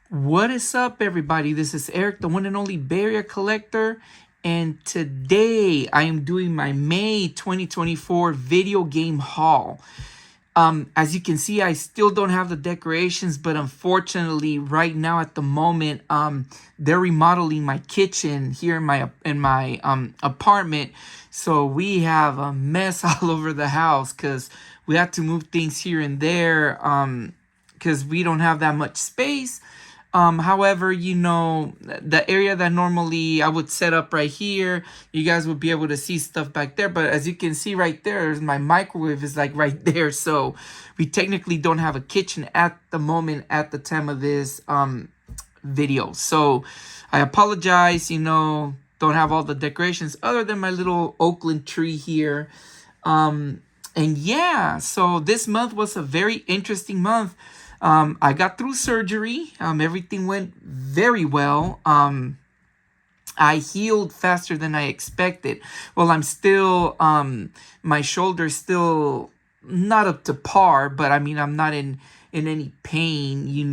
What is up, everybody? This is Eric, the one and only Bay Area collector, and today I am doing my May 2024 video game haul. As you can see, I still don't have the decorations, but unfortunately, right now at the moment, they're remodeling my kitchen here in my apartment, so we have a mess all over the house because we had to move things here and there, because we don't have that much space. However, the area that normally I would set up right here, you guys would be able to see stuff back there. But as you can see right there, my microwave is like right there. So we technically don't have a kitchen at the moment at the time of this video. So I apologize, don't have all the decorations other than my little Oakland tree here. And yeah, so this month was a very interesting month. I got through surgery. Everything went very well. I healed faster than I expected. Well, I'm still, my shoulder's still not up to par, but I mean, I'm not in any pain,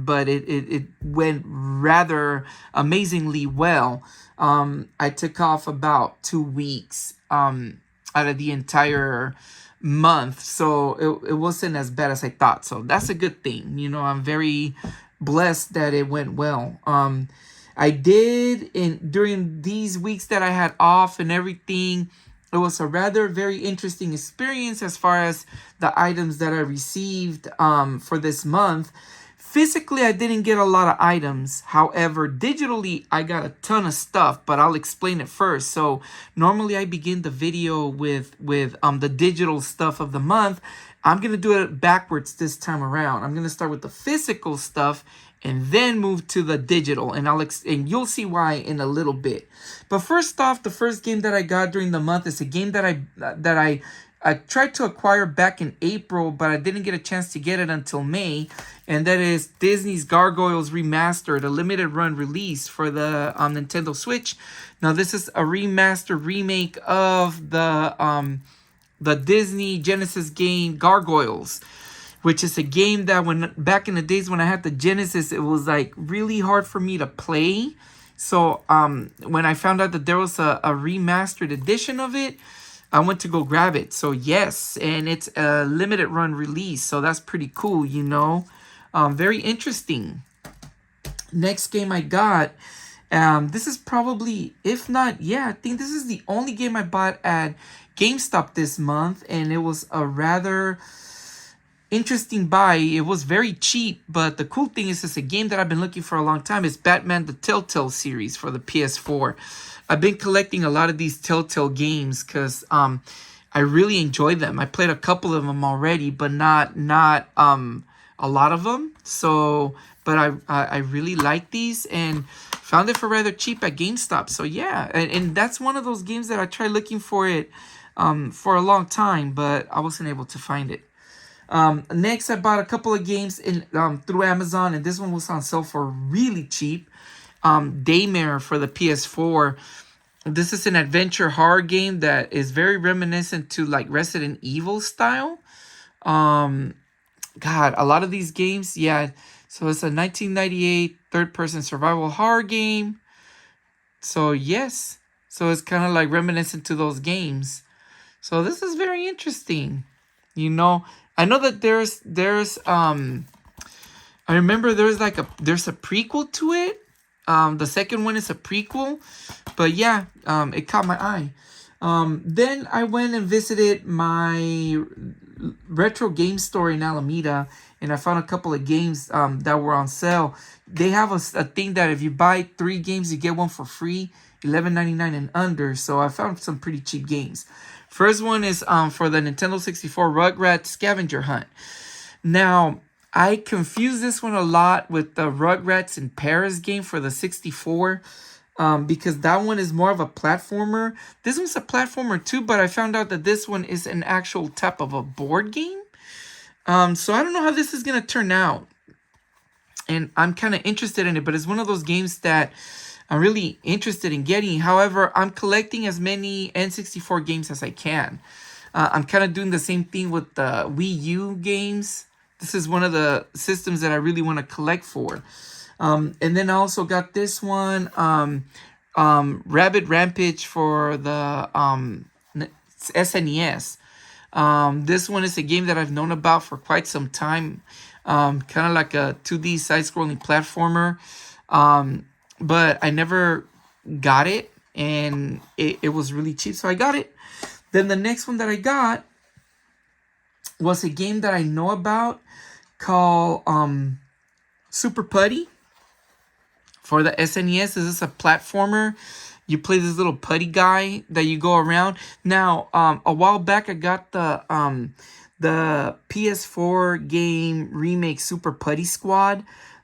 but it went rather amazingly well. I took off about 2 weeks, out of the entire month, so it wasn't as bad as I thought, so that's a good thing. I'm very blessed that it went well. I did during these weeks that I had off and everything, it was a rather very interesting experience as far as the items that I received for this month. Physically, I didn't get a lot of items. However, digitally, I got a ton of stuff, but I'll explain it first. So normally I begin the video with the digital stuff of the month. I'm going to do it backwards this time around. I'm going to start with the physical stuff and then move to the digital, and and you'll see why in a little bit. But first off, the first game that I got during the month is a game that I tried to acquire back in April, but I didn't get a chance to get it until May, and that is Disney's Gargoyles Remastered, a limited run release for the Nintendo Switch. Now, this is a remaster remake of the Disney Genesis game Gargoyles, which is a game that back in the days when I had the Genesis, it was like really hard for me to play. So when I found out that there was a remastered edition of it, I went to go grab it. So yes, and it's a limited run release, so that's pretty cool, very interesting. Next game I got, this is probably, if not, yeah, I think this is the only game I bought at GameStop this month, and it was a rather interesting buy. It was very cheap, but the cool thing is it's a game that I've been looking for a long time. It's Batman the Telltale series for the PS4. I've been collecting a lot of these Telltale games because I really enjoy them. I played a couple of them already, but not a lot of them. So, but I really like these and found it for rather cheap at GameStop. So yeah, and that's one of those games that I tried looking for it for a long time, but I wasn't able to find it. Next, I bought a couple of games through Amazon, and this one was on sale for really cheap. Daymare for the PS4. This is an adventure horror game that is very reminiscent to like Resident Evil style. God, a lot of these games, yeah. So it's a 1998 third-person survival horror game. So yes, so it's kind of like reminiscent to those games. So this is very interesting. I know that there's I remember there's a prequel to it. The second one is a prequel, but yeah, it caught my eye. Then I went and visited my retro game store in Alameda, and I found a couple of games that were on sale. They have a thing that if you buy 3 games, you get one for free, $11.99 and under. So I found some pretty cheap games. First one is for the Nintendo 64 Rugrats Scavenger Hunt. Now, I confuse this one a lot with the Rugrats in Paris game for the 64, because that one is more of a platformer. This one's a platformer too, but I found out that this one is an actual type of a board game. So I don't know how this is going to turn out. And I'm kind of interested in it, but it's one of those games that I'm really interested in getting. However, I'm collecting as many N64 games as I can. I'm kind of doing the same thing with the Wii U games. this is one of the systems that I really want to collect for. And then I also got this one, Rabbit Rampage for the SNES. This one is a game that I've known about for quite some time. Kind of like a 2D side-scrolling platformer. But I never got it, and it was really cheap, so I got it. Then the next one that I got was a game that I know about called Super Putty for the SNES. This is a platformer. You play this little putty guy that you go around. Now, a while back, I got the PS4 game remake Super Putty Squad.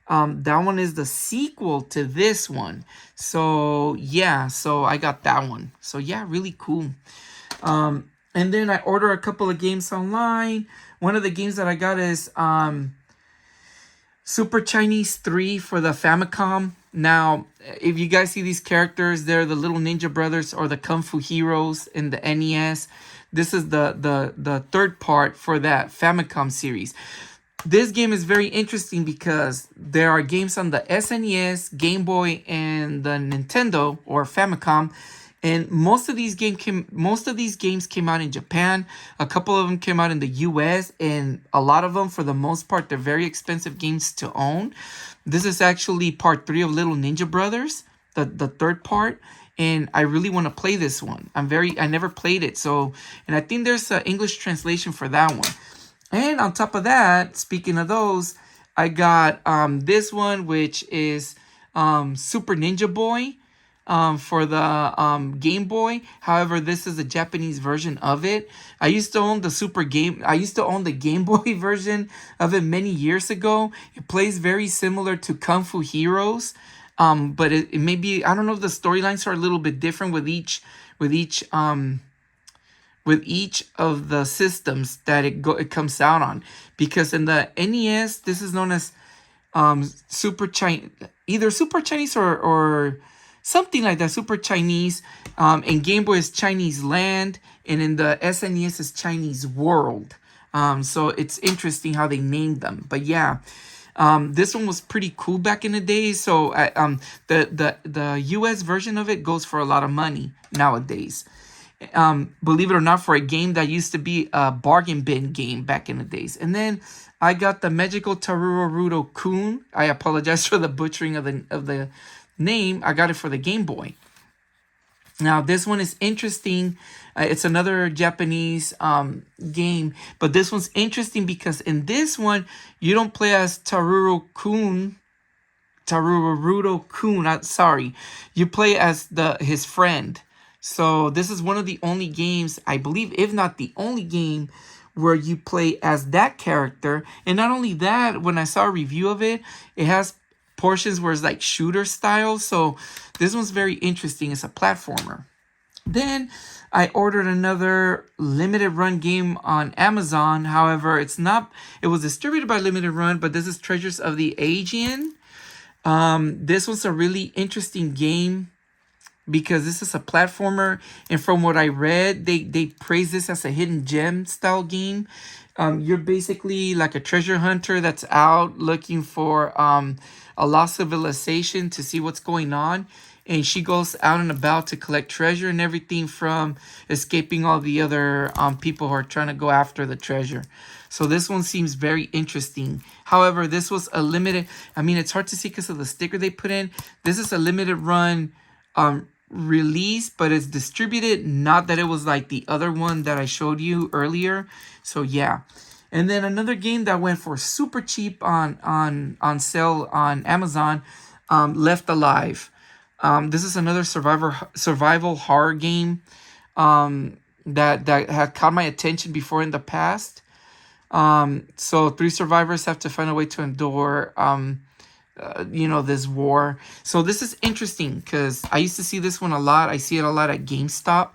That one is the sequel to this one. So, yeah, so I got that one. So, yeah, really cool. And then I ordered a couple of games online. One of the games that I got is Super Chinese 3 for the Famicom. Now, if you guys see these characters, they're the little ninja brothers or the Kung Fu heroes in the NES. This is the third part for that Famicom series. This game is very interesting because there are games on the SNES, Game Boy, and the Nintendo or Famicom. And most of these games came out in Japan. A couple of them came out in the US, and a lot of them, for the most part, they're very expensive games to own. This is actually part 3 of Little Ninja Brothers, the third part, and I really want to play this one. I never played it, and I think there's an English translation for that one. And on top of that, speaking of those, I got this one, which is Super Ninja Boy. For the Game Boy. However, this is a Japanese version of it. I used to own the Game Boy version of it many years ago. It plays very similar to Kung Fu Heroes. But it may be, I don't know if the storylines are a little bit different with each of the systems that it comes out on. Because in the NES, this is known as either Super Chinese or something like that, Super Chinese. And Game Boy is Chinese Land, and in the SNES is Chinese World. So it's interesting how they named them. But yeah, this one was pretty cool back in the day. So the US version of it goes for a lot of money nowadays. Believe it or not, for a game that used to be a bargain bin game back in the days. And then I got the Magical Tarurudo Kun. I apologize for the butchering of the name. I got it for the Game Boy. Now this one is interesting. It's another Japanese game, but this one's interesting because in this one you don't play as Tarurudo Kun. Sorry, you play as his friend. So this is one of the only games, I believe, if not the only game, where you play as that character. And not only that, when I saw a review of it, it has portions where it's like shooter style. So this one's very interesting. It's a platformer. Then I ordered another limited run game on Amazon. However, it was distributed by Limited Run, but this is Treasures of the Aegean. This was a really interesting game because this is a platformer, and from what I read, they praise this as a hidden gem style game. You're basically like a treasure hunter that's out looking for a lost civilization to see what's going on, and she goes out and about to collect treasure and everything, from escaping all the other people who are trying to go after the treasure. So this one seems very interesting. However, this was a limited, it's hard to see because of the sticker they put in. This is a limited run release, but it's distributed, not that it was like the other one that I showed you earlier. So yeah. And then another game that went for super cheap on sale on Amazon, Left Alive. This is another survival horror game that had caught my attention before in the past. So 3 survivors have to find a way to endure this war. So this is interesting because I used to see this one a lot. I see it a lot at GameStop,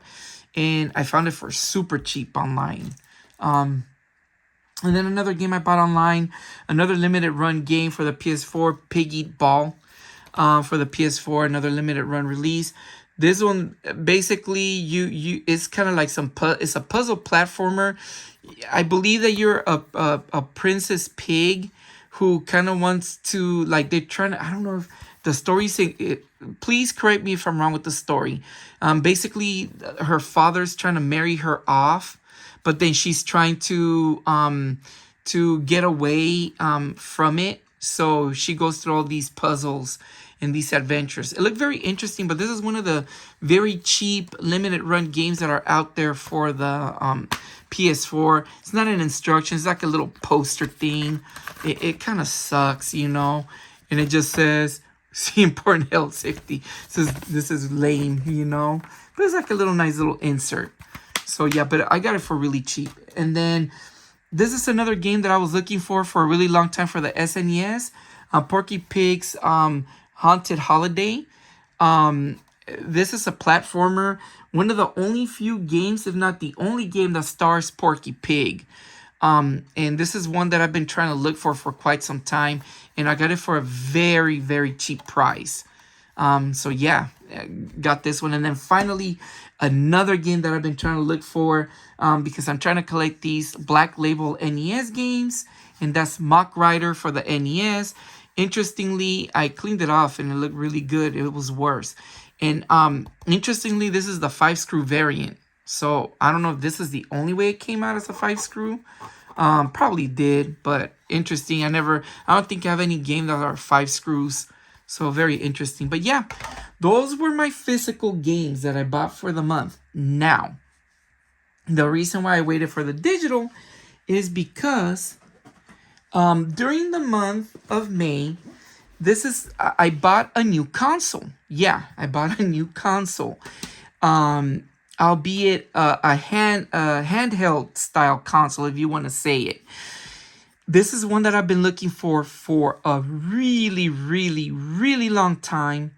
and I found it for super cheap online. And then another game I bought online, another limited run game for the PS4, Pig Eat Ball, for the PS4, another limited run release. This one basically you it's kind of like it's a puzzle platformer. I believe that you're a princess pig who kind of wants to, like, they're trying to, I don't know if the story saying it, please correct me if I'm wrong with the story. Basically her father's trying to marry her off, but then she's trying to get away from it. So she goes through all these puzzles and these adventures. It looked very interesting, but this is one of the very cheap limited run games that are out there for the PS4. It's not an instruction. It's like a little poster thing. It kind of sucks, you know. And it just says, see important health safety. This is lame, you know. But it's like a little nice little insert. So yeah, but I got it for really cheap. And then this is another game that I was looking for a really long time for the SNES. Porky Pig's Haunted Holiday. This is a platformer. One of the only few games, if not the only game, that stars Porky Pig. And this is one that I've been trying to look for quite some time. And I got it for a very, very cheap price. So yeah, got this one. And then finally, another game that I've been trying to look for, because I'm trying to collect these Black Label NES games. And that's Mock Rider for the NES. Interestingly, I cleaned it off and it looked really good. It was worse. And interestingly, this is the 5-screw variant. So I don't know if this is the only way it came out as a 5-screw. Probably did, but interesting. I don't think I have any game that are 5 screws. So very interesting. But yeah, those were my physical games that I bought for the month. Now, the reason why I waited for the digital is because during the month of May, I bought a new console. Yeah, I bought a new console. Albeit a handheld style console, if you want to say it. This is one that I've been looking for a really, really, really long time.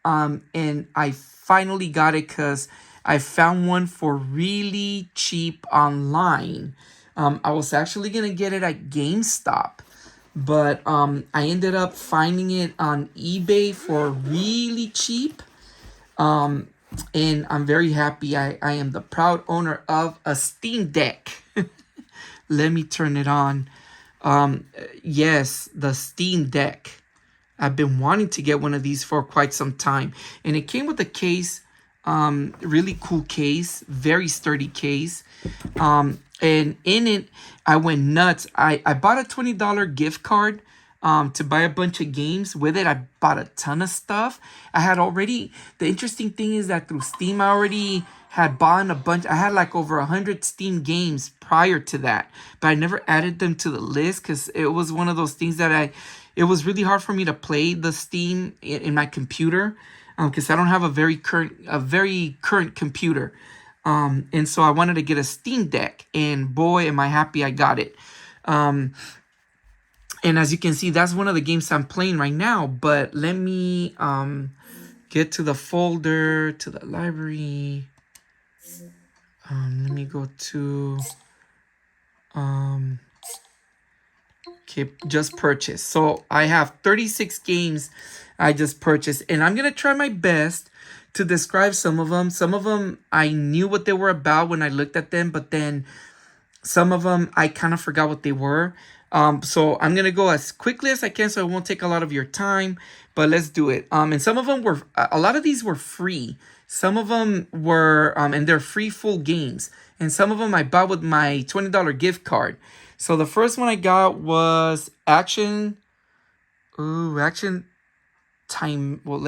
And I finally got it because I found one for really cheap online. I was actually going to get it at GameStop. But I ended up finding it on eBay for really cheap. And I'm very happy. I am the proud owner of a Steam Deck. Let me turn it on. Yes, the Steam Deck. I've been wanting to get one of these for quite some time. And it came with a case. Really cool case. Very sturdy case. And in it, I went nuts. I bought a $20 gift card to buy a bunch of games. With it, I bought a ton of stuff. The interesting thing is that through Steam, I already had bought a bunch. I had like over 100 Steam games prior to that, but I never added them to the list because it was one of those things that it was really hard for me to play the Steam in my computer because I don't have a very current computer. And so I wanted to get a Steam Deck, and boy, am I happy I got it. And as you can see, that's one of the games I'm playing right now. But let me get to the folder, to the library. Let me go to okay, just purchased. So I have 36 games I just purchased, and I'm gonna try my best to describe some of them. Some of them I knew what they were about when I looked at them, but then some of them I kind of forgot what they were. So I'm gonna go as quickly as I can, so it won't take a lot of your time. But let's do it. And some of them a lot of these were free. Some of them were, and they're free full games. And some of them I bought with my $20 gift card. So the first one I got was Action Time. Well,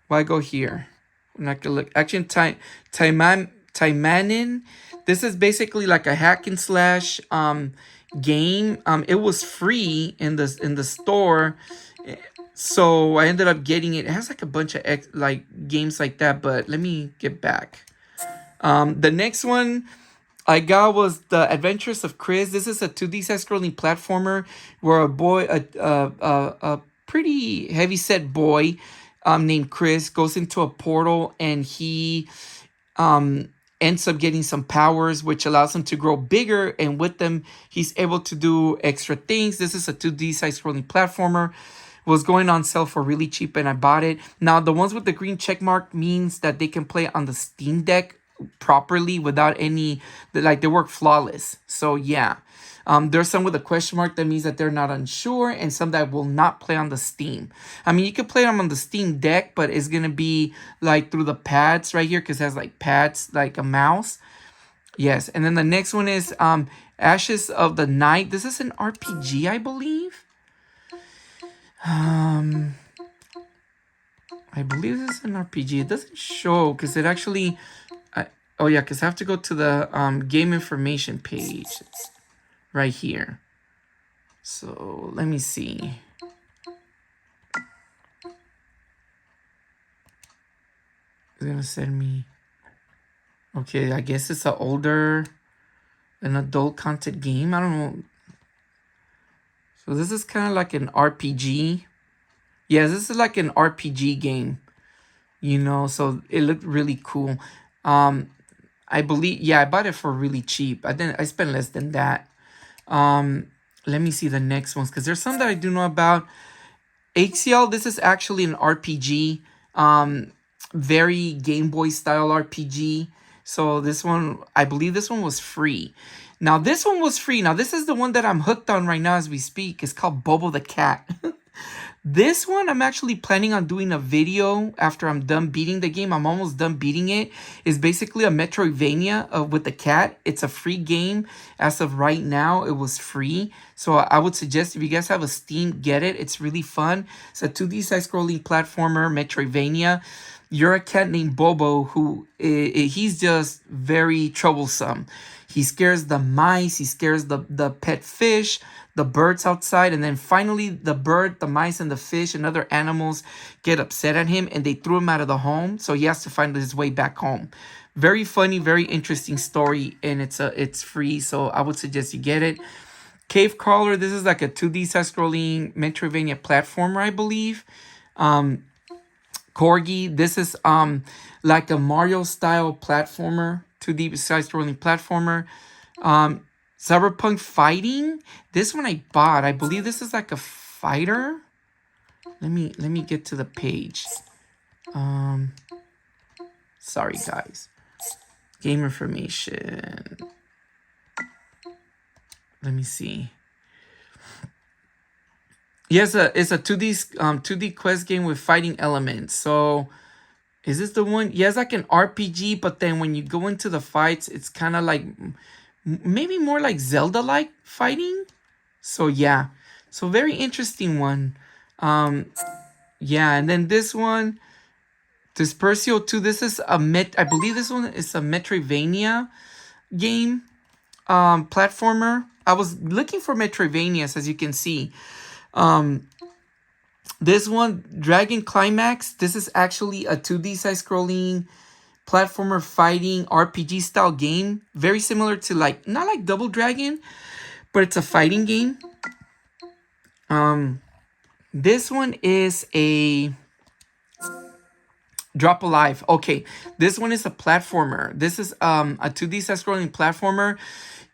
why go here? I'm not gonna look. Action Taimanin. This is basically like a hack and slash game. It was free in the store, so I ended up getting it. It has like a bunch of games like that. But let me get back. The next one I got was The Adventures of Chris. This is a 2D side-scrolling platformer where a pretty heavy-set boy named Chris goes into a portal, and he ends up getting some powers which allows him to grow bigger, and with them he's able to do extra things. This is a 2D side-scrolling platformer. was going on sale for really cheap, and I bought it. Now, the ones with the green check mark means that they can play on the Steam Deck properly without any, like, they work flawless. So yeah. There's some with a question mark that means that they're not unsure, and some that will not play on the Steam. I mean, you can play them on the Steam Deck, but it's gonna be like through the pads right here, because it has like pads like a mouse. Yes, and then the next one is Ashes of the Night. This is an RPG, I believe. I believe this is an RPG. It doesn't show because it actually. Oh yeah, because I have to go to the game information page. It's right here. So let me see. It's gonna send me. Okay, I guess it's an adult content game. I don't know. So this is kind of like an RPG. Yeah, this is like an RPG game. So it looked really cool. I believe, yeah, I bought it for really cheap. I spent less than that. Let me see the next ones, because there's some that I do know about. HCL, this is actually an RPG. Very Game Boy style RPG. So this one, I believe this one was free. Now this one was free. Now this is the one that I'm hooked on right now as we speak. It's called Bobo the Cat. This one, I'm actually planning on doing a video after I'm done beating the game. I'm almost done beating it. It's basically a Metroidvania with the cat. It's a free game. As of right now, it was free. So I would suggest if you guys have a Steam, get it. It's really fun. It's a 2D side-scrolling platformer, Metroidvania. You're a cat named Bobo who he's just very troublesome. He scares the mice. He scares the pet fish, the birds outside. And then finally, the bird, the mice, and the fish and other animals get upset at him, and they threw him out of the home. So he has to find his way back home. Very funny, very interesting story. And it's free. So I would suggest you get it. Cave Crawler. This is like a 2D side-scrolling Metroidvania platformer, I believe. Corgi. This is like a Mario-style platformer. 2D side-scrolling platformer. Cyberpunk Fighting. This one I bought. I believe this is like a fighter. Let me get to the page. Sorry guys. Game information. Let me see. Yes, it's a 2D quest game with fighting elements. So is this the one? Yeah, it's like an RPG, but then when you go into the fights, it's kind of like maybe more like Zelda-like fighting. So yeah, so very interesting one. Yeah, and then this one, Dispersio 2. This is I believe this one is a Metroidvania game, platformer. I was looking for Metroidvanias, as you can see. This one, Dragon Climax. This is actually a 2D side-scrolling platformer fighting RPG style game. Very similar to not like Double Dragon, but it's a fighting game. This one is a Drop Alive. Okay, this one is a platformer. This is a 2D side-scrolling platformer.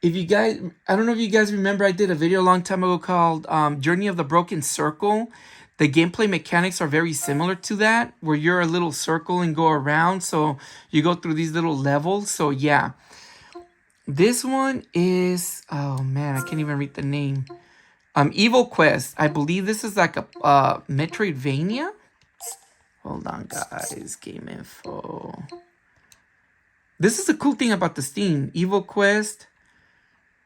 If you guys, I don't know if you guys remember, I did a video a long time ago called Journey of the Broken Circle. The gameplay mechanics are very similar to that, where you're a little circle and go around. So you go through these little levels. So yeah. This one is, oh man, I can't even read the name. Evil Quest. I believe this is like a Metroidvania. Hold on, guys. Game info. This is the cool thing about the Steam. Evil Quest.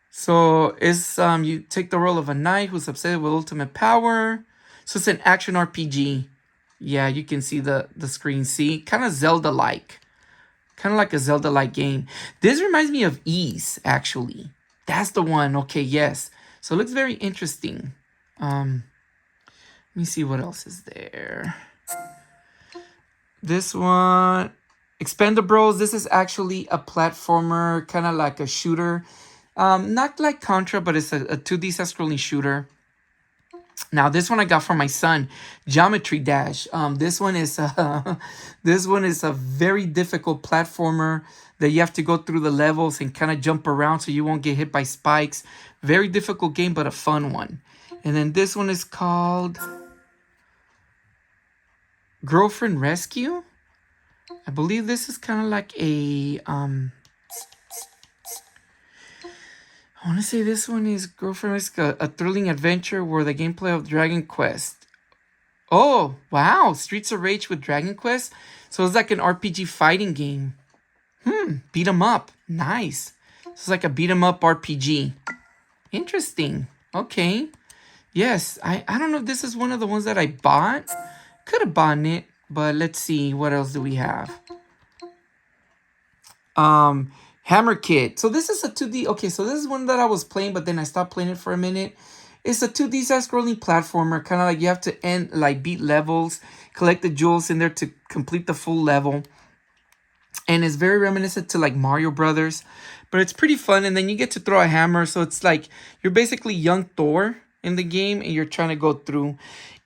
So it's you take the role of a knight who's obsessed with ultimate power. So it's an action RPG. Yeah, you can see the screen. See, kind of Zelda-like. Kind of like a Zelda-like game. This reminds me of Ease, actually. That's the one. Okay, yes. So it looks very interesting. Let me see what else is there. This one, Expendables. This is actually a platformer, kind of like a shooter. Not like Contra, but it's a 2D side-scrolling shooter. Now this one I got from my son, Geometry Dash. This one is a very difficult platformer that you have to go through the levels and kind of jump around so you won't get hit by spikes. Very difficult game, but a fun one. And then this one is called Girlfriend Rescue. I believe this is kind of like a I want to say this one is Girlfriend Rescue, a thrilling adventure where the gameplay of Dragon Quest. Oh, wow. Streets of Rage with Dragon Quest. So it's like an RPG fighting game. Beat 'em up. Nice. So it's like a beat 'em up RPG. Interesting. Okay. Yes. I don't know if this is one of the ones that I bought. Could have bought it, but let's see. What else do we have? Hammer Kid. So this is a 2D. Okay, so this is one that I was playing, but then I stopped playing it for a minute. It's a 2D side-scrolling platformer, kind of like you have to beat levels, collect the jewels in there to complete the full level. And it's very reminiscent to like Mario Brothers, but it's pretty fun. And then you get to throw a hammer, so it's like you're basically young Thor in the game, and you're trying to go through.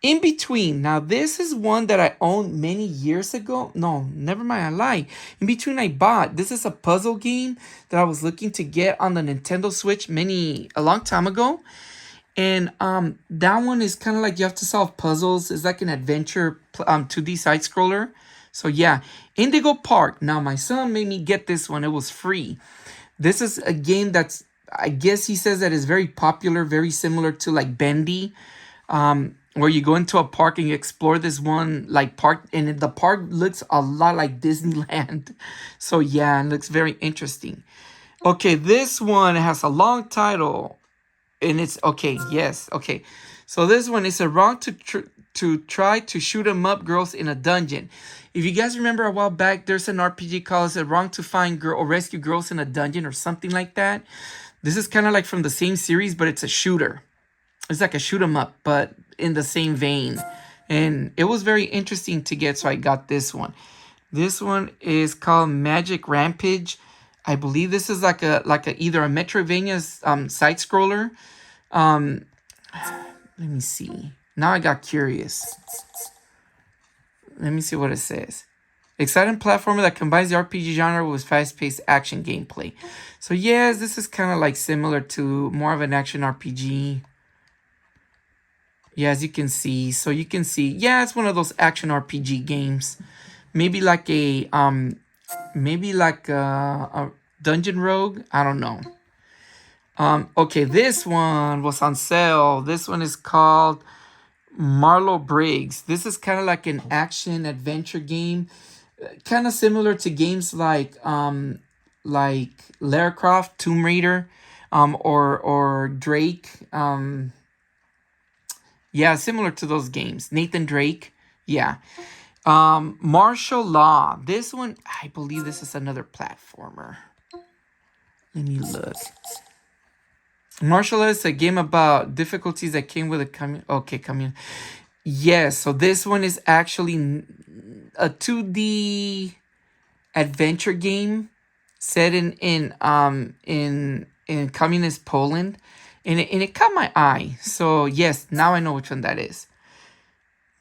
In between, now this is one that I owned many years ago. No, never mind, I lied. In between, I bought. This is a puzzle game that I was looking to get on the Nintendo Switch a long time ago. And that one is kind of like you have to solve puzzles. It's like an adventure 2D side scroller. So yeah, Indigo Park. Now my son made me get this one. It was free. This is a game that's, I guess he says that is very popular, very similar to like Bendy, where you go into a park and you explore this one like park, and the park looks a lot like Disneyland. So yeah, it looks very interesting. Okay, this one has a long title. And it's okay. Yes. Okay. So this one is a wrong to try to shoot 'em up girls in a dungeon. If you guys remember a while back, there's an RPG called "A Wrong to Find Girl" or "Rescue Girls in a Dungeon" or something like that. This is kind of like from the same series, but it's a shooter. It's like a shoot 'em up, but in the same vein. And it was very interesting to get, so I got this one. This one is called Magic Rampage. I believe this is like a either a Metroidvania side scroller. Let me see. Now I got curious. Let me see what it says. Exciting platformer that combines the RPG genre with fast-paced action gameplay. So yes, this is kind of like similar to more of an action RPG. Yeah, as you can see. So you can see, yeah, it's one of those action RPG games. Maybe like a Dungeon Rogue. I don't know. Okay, this one was on sale. This one is called Marlowe Briggs. This is kind of like an action adventure game, kind of similar to games like Lara Croft, Tomb Raider, or Drake. Yeah, similar to those games. Nathan Drake. Yeah. Martial Law. This one, I believe this is another platformer. Let me look. Martial Law is a game about difficulties that came with a Yes, so this one is actually a 2D adventure game set in communist Poland, and it caught my eye. So yes, now I know which one that is.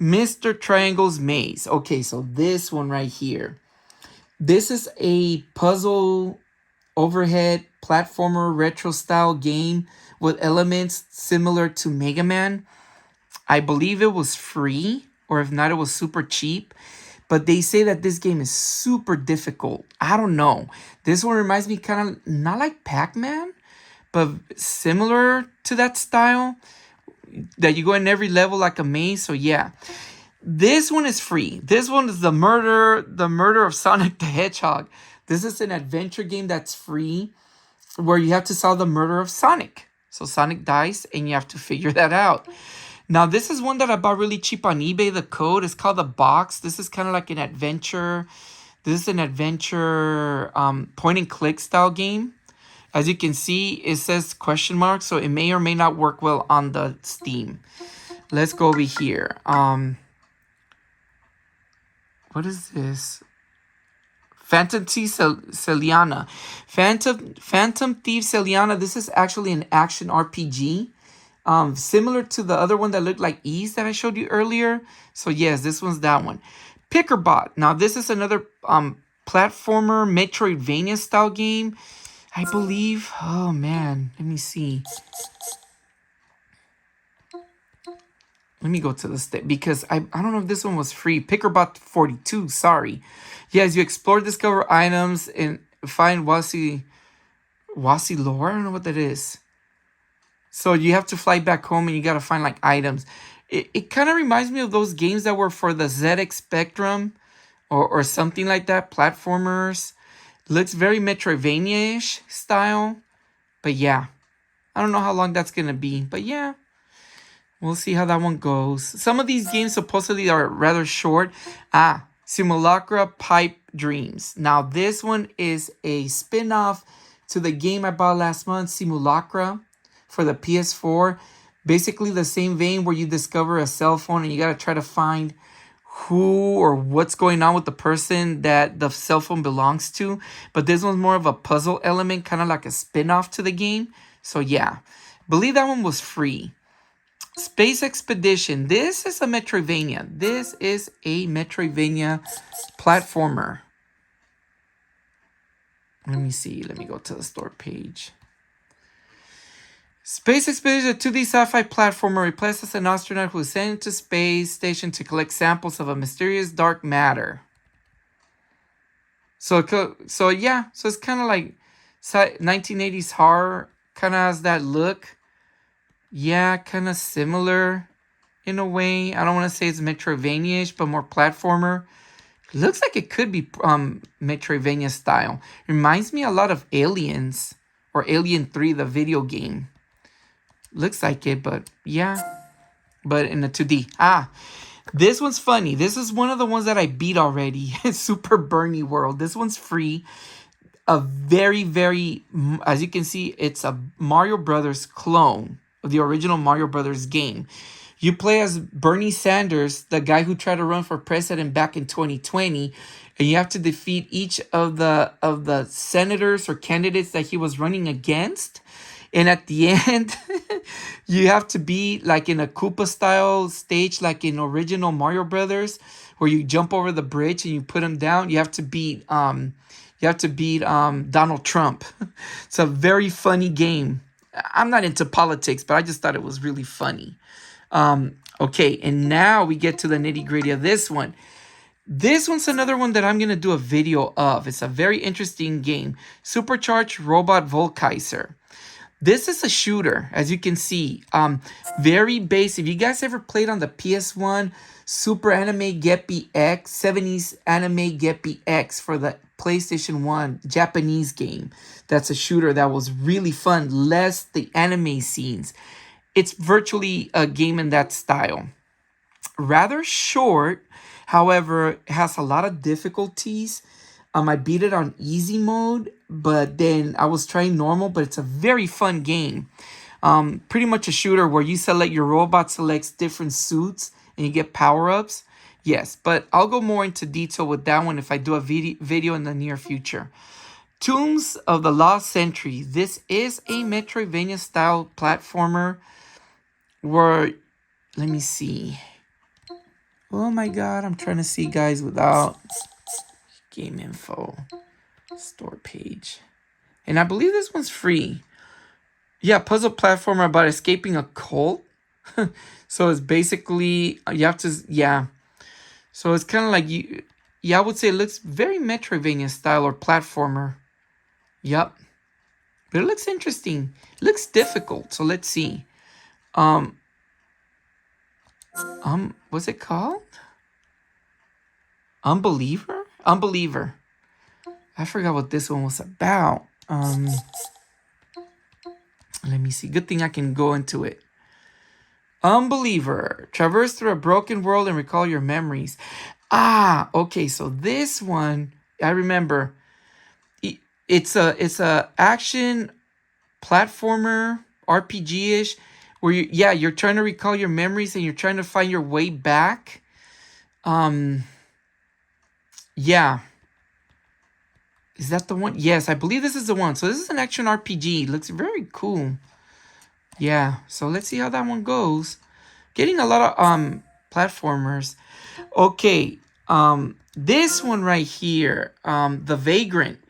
Mr. Triangle's Maze. Okay, so this one right here. This is a puzzle overhead platformer retro style game with elements similar to Mega Man. I believe it was free, or if not, it was super cheap. But they say that this game is super difficult. I don't know. This one reminds me kind of not like Pac-Man, but similar to that style. That you go in every level like a maze. So yeah. This one is free. This one is the murder of Sonic the Hedgehog. This is an adventure game that's free where you have to solve the murder of Sonic. So Sonic dies and you have to figure that out. Now, this is one that I bought really cheap on eBay. The code is called The Box. This is kind of like an adventure. This is an adventure point and click style game. As you can see, it says question mark, so it may or may not work well on the Steam. Let's go over here. What is this? Phantom Thief Celiana. Phantom Thief Celiana. This is actually an action RPG. Similar to the other one that looked like Ease that I showed you earlier. So yes, this one's that one. Pickerbot. Now this is another platformer Metroidvania style game. I believe. Oh man, let me see. Let me go to the state because I don't know if this one was free. Pickerbot 42, sorry. Yes, you explore, discover items, and find Wasi lore. I don't know what that is. So you have to fly back home and you gotta find like items. It kind of reminds me of those games that were for the ZX Spectrum or something like that. Platformers. Looks very Metroidvania-ish style. But yeah, I don't know how long that's gonna be. But yeah, we'll see how that one goes. Some of these games supposedly are rather short. Simulacra Pipe Dreams. Now this one is a spin-off to the game I bought last month, Simulacra, for the PS4. Basically the same vein where you discover a cell phone and you gotta try to find who or what's going on with the person that the cell phone belongs to. But this one's more of a puzzle element, kind of like a spin-off to the game. So yeah, believe that one was free. Space Expedition. This is a Metroidvania. This is a Metroidvania platformer. Let me see. Let me go to the store page. Space Expedition, a 2D sci-fi platformer, replaces an astronaut who is sent into space station to collect samples of a mysterious dark matter. So yeah, so it's kind of like 1980s horror, kind of has that look. Yeah, kind of similar in a way. I don't want to say it's Metroidvania-ish, but more platformer. Looks like it could be Metroidvania style. Reminds me a lot of Aliens or Alien 3, the video game. Looks like it, but yeah. But in a 2D. This one's funny. This is one of the ones that I beat already. Super Bernie World. This one's free. A very, very, as you can see, it's a Mario Brothers clone of the original Mario Brothers game. You play as Bernie Sanders, the guy who tried to run for president back in 2020, and you have to defeat each of the senators or candidates that he was running against. And at the end, you have to be like in a Koopa style stage, like in original Mario Brothers, where you jump over the bridge and you put him down. You have to beat Donald Trump. It's a very funny game. I'm not into politics, but I just thought it was really funny. Okay, and now we get to the nitty-gritty of this one. This one's another one that I'm going to do a video of. It's a very interesting game. Supercharged Robot Volkaiser. This is a shooter, as you can see. Very basic. If you guys ever played on the PS1, Super Anime Geppy X, 70s Anime Geppy X for the PlayStation 1 Japanese game. That's a shooter that was really fun, less the anime scenes. It's virtually a game in that style. Rather short, however, it has a lot of difficulties. I beat it on easy mode, but then I was trying normal, but it's a very fun game. Pretty much a shooter where you select, your robot selects different suits and you get power-ups. Yes, but I'll go more into detail with that one if I do a video in the near future. Tombs of the Lost Century. This is a Metroidvania style platformer where, let me see. Oh my god, I'm trying to see, guys, without game info. Store page. And I believe this one's free. Yeah, puzzle platformer about escaping a cult. So it's basically, you have to, yeah. So it's kind of like, I would say it looks very Metroidvania style or platformer. Yep. But it looks interesting. It looks difficult. So let's see. What's it called? Unbeliever? Unbeliever. I forgot what this one was about. Let me see. Good thing I can go into it. Unbeliever. Traverse through a broken world and recall your memories. Okay. So this one, I remember. It's a action platformer RPG-ish where you're trying to recall your memories and you're trying to find your way back. Yeah. Is that the one? Yes, I believe this is the one. So this is an action RPG. Looks very cool. Yeah. So let's see how that one goes. Getting a lot of platformers. Okay. This one right here, The Vagrant.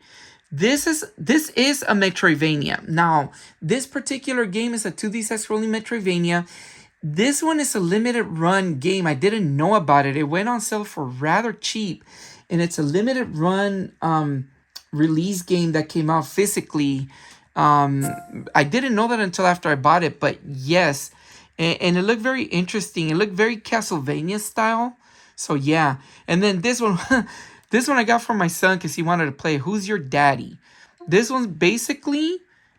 This is a Metroidvania. Now, this particular game is a 2D side-scrolling Metroidvania. This one is a limited run game. I didn't know about it. It went on sale for rather cheap, and it's a limited run release game that came out physically. I didn't know that until after I bought it, but yes, and it looked very interesting. It looked very Castlevania style. So yeah, and then this one, this one I got for my son because he wanted to play Who's Your Daddy. This one's basically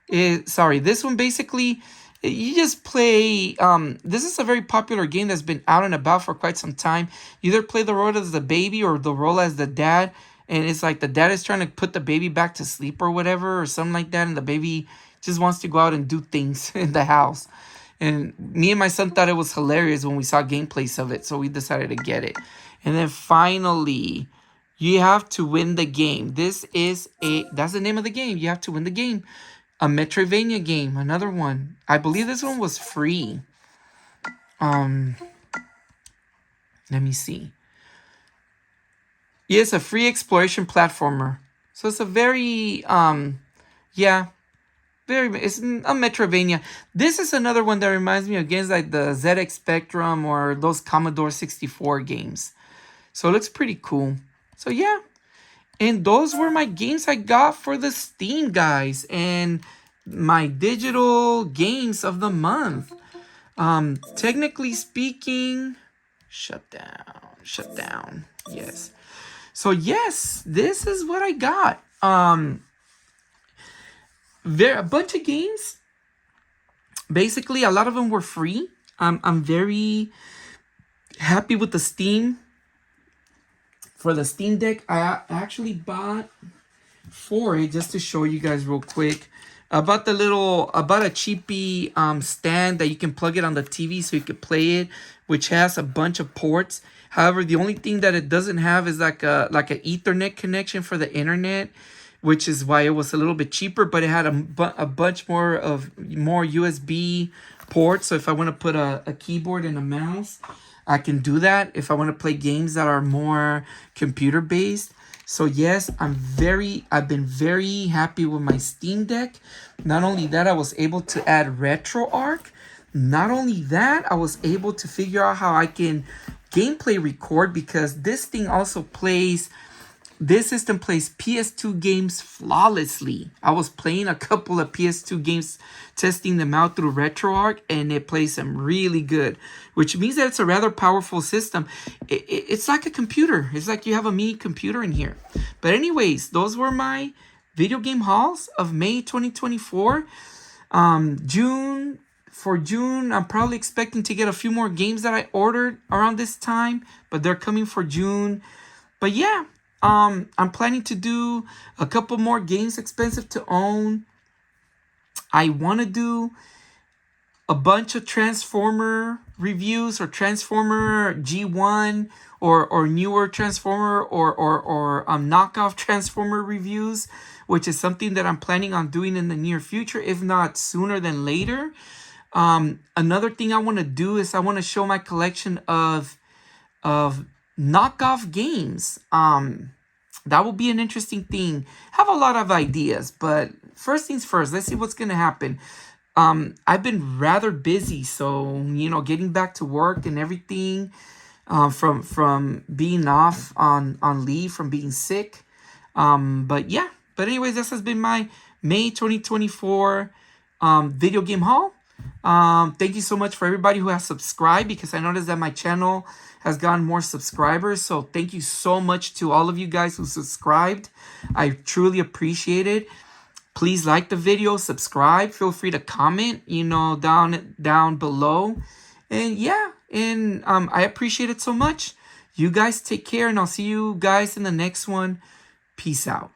this one basically you just play this is a very popular game that's been out and about for quite some time. You either play the role as the baby or the role as the dad, and it's like the dad is trying to put the baby back to sleep or whatever or something like that, and the baby just wants to go out and do things in the house. And me and my son thought it was hilarious when we saw gameplays of it, so we decided to get it. And then finally, you have to win the game. That's the name of the game. You have to win the game. A Metroidvania game, another one. I believe this one was free. Let me see. Yeah, it's a free exploration platformer. So it's a very, it's a Metroidvania. This is another one that reminds me of games like the ZX Spectrum or those Commodore 64 games. So it looks pretty cool. So yeah. And those were my games I got for the Steam, guys. And my digital games of the month. Technically speaking, shut down. Yes. So yes, this is what I got. A bunch of games. Basically, a lot of them were free. I'm very happy with the Steam. For the Steam Deck, I actually bought for it, just to show you guys real quick. I bought a cheapy stand that you can plug it on the TV so you can play it, which has a bunch of ports. However, the only thing that it doesn't have is like an Ethernet connection for the internet, which is why it was a little bit cheaper. But it had a bunch more USB ports. So if I want to put a keyboard and a mouse, I can do that if I want to play games that are more computer based. So yes, I've been very happy with my Steam Deck. Not only that, I was able to add RetroArch. Not only that, I was able to figure out how I can gameplay record, because this system plays PS2 games flawlessly. I was playing a couple of PS2 games, testing them out through RetroArch, and it plays them really good, which means that it's a rather powerful system. It's like a computer. It's like you have a mini computer in here. But anyways, those were my video game hauls of May 2024. For June, I'm probably expecting to get a few more games that I ordered around this time, but they're coming for June. But yeah, I'm planning to do a couple more games expensive to own. I want to do a bunch of Transformer reviews, or Transformer G1, or newer Transformer, or knockoff Transformer reviews, which is something that I'm planning on doing in the near future, if not sooner than later. Another thing I want to do is I want to show my collection of knockoff games. That will be an interesting thing. Have a lot of ideas, but first things first, let's see what's going to happen. I've been rather busy, so, getting back to work and everything, from being off on leave, from being sick. But anyways, this has been my May 2024 video game haul. Thank you so much for everybody who has subscribed, because I noticed that my channel has gotten more subscribers. So thank you so much to all of you guys who subscribed. I truly appreciate it. Please like the video, subscribe. Feel free to comment, down below. And I appreciate it so much. You guys take care, and I'll see you guys in the next one. Peace out.